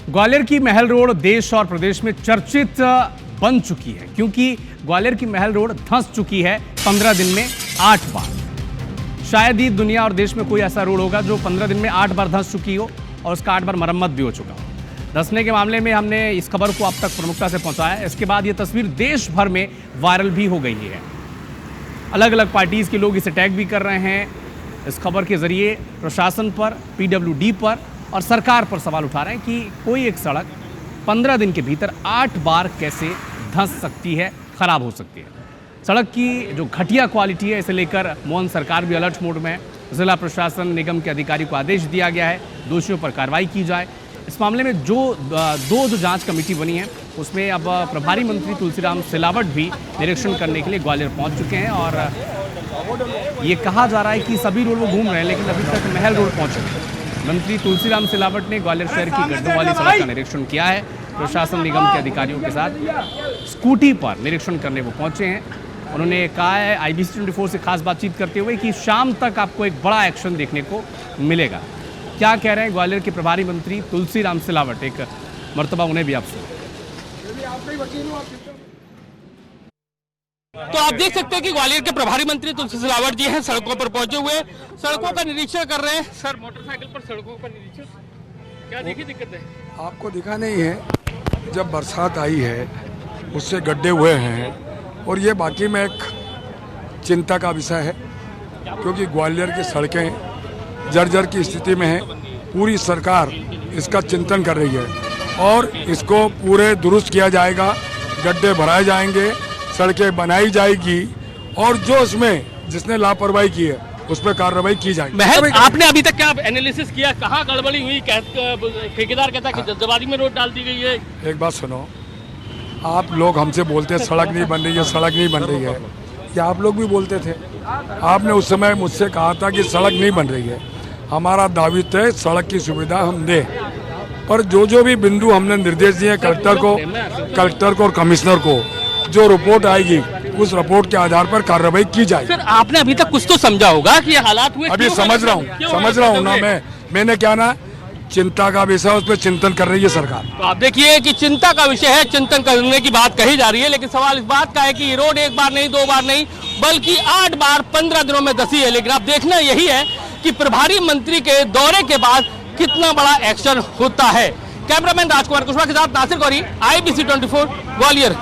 ग्वालियर की महल रोड देश और प्रदेश में चर्चित बन चुकी है, क्योंकि ग्वालियर की महल रोड धंस चुकी है 15 दिन में 8 बार। शायद ही दुनिया और देश में कोई ऐसा रोड होगा जो 15 दिन में 8 बार धंस चुकी हो और उसका 8 बार मरम्मत भी हो चुका हो। धंसने के मामले में हमने इस खबर को अब तक प्रमुखता से पहुंचाया। इसके बाद ये तस्वीर देश भर में वायरल भी हो गई है। अलग अलग पार्टीज के लोग इसे टैग भी कर रहे हैं। इस खबर के जरिए प्रशासन पर, पीडब्ल्यूडी पर और सरकार पर सवाल उठा रहे हैं कि कोई एक सड़क 15 दिन के भीतर 8 बार कैसे धंस सकती है, खराब हो सकती है। सड़क की जो घटिया क्वालिटी है, इसे लेकर मोहन सरकार भी अलर्ट मोड में है। जिला प्रशासन निगम के अधिकारी को आदेश दिया गया है दोषियों पर कार्रवाई की जाए। इस मामले में जो जांच कमेटी बनी है, उसमें अब प्रभारी मंत्री तुलसीराम सिलावट भी निरीक्षण करने के लिए ग्वालियर पहुंच चुके हैं और ये कहा जा रहा है कि सभी रोड वो घूम रहे हैं, लेकिन अभी तक महल रोड पहुंचे नहीं। मंत्री तुलसीराम सिलावट ने ग्वालियर शहर की गड्ढों वाली सड़क का निरीक्षण किया है। प्रशासन निगम के अधिकारियों के साथ स्कूटी पर निरीक्षण करने वो पहुंचे हैं। उन्होंने कहा है IBC 24 से खास बातचीत करते हुए कि शाम तक आपको एक बड़ा एक्शन देखने को मिलेगा। क्या कह रहे हैं ग्वालियर के प्रभारी मंत्री तुलसीराम सिलावट, एक मर्तबा उन्हें भी आपसे। तो आप देख सकते हैं कि ग्वालियर के प्रभारी मंत्री तुलसी सिलावट जी हैं, सड़कों पर पहुंचे हुए, सड़कों का निरीक्षण कर रहे हैं। सर, मोटरसाइकिल पर सड़कों का निरीक्षण, क्या देखी दिक्कत है? आपको दिखा नहीं है, जब बरसात आई है उससे गड्ढे हुए हैं और ये बाकी में एक चिंता का विषय है, क्योंकि ग्वालियर की सड़कें जर्जर की स्थिति में है। पूरी सरकार इसका चिंतन कर रही है और इसको पूरे दुरुस्त किया जाएगा, गड्ढे भराए जाएंगे, सड़कें बनाई जाएगी और जो उसमें जिसने लापरवाही की है उस पर कार्रवाई की जाएगी। महल, आपने अभी तक क्या एनालिसिस किया, कहाँ गड़बड़ी हुई? ठेकेदार कहता है कि जल्दबाजी में रोड डाल दी गई है। एक बात सुनो, आप लोग हमसे बोलते हैं सड़क नहीं बन रही है, सड़क नहीं बन रही है। क्या आप लोग भी बोलते थे? आपने उस समय मुझसे कहा था कि सड़क नहीं बन रही है। हमारा दायित्व है सड़क की सुविधा हम दें, पर जो भी बिंदु हमने निर्देश दिए कलेक्टर को और कमिश्नर को, जो रिपोर्ट आएगी उस रिपोर्ट के आधार पर कार्रवाई की जाएगी। सर, आपने अभी तक कुछ तो समझा होगा कि ये हालात हुए। अभी समझ रहा हूँ ना मैंने क्या ना, चिंता का विषय, उस पर चिंतन कर रही है सरकार। तो आप देखिए कि चिंता का विषय है, चिंतन करने की बात कही जा रही है, लेकिन सवाल इस बात का है कि ये रोड एक बार नहीं, 2 बार नहीं, बल्कि 8 बार 15 दिनों में धंसी है। लेकिन अब देखना यही है कि प्रभारी मंत्री के दौरे के बाद कितना बड़ा एक्शन होता है। कैमरामैन राजकुमार कुशवाहा के साथ नासिर गौरी, IBC 24 ग्वालियर।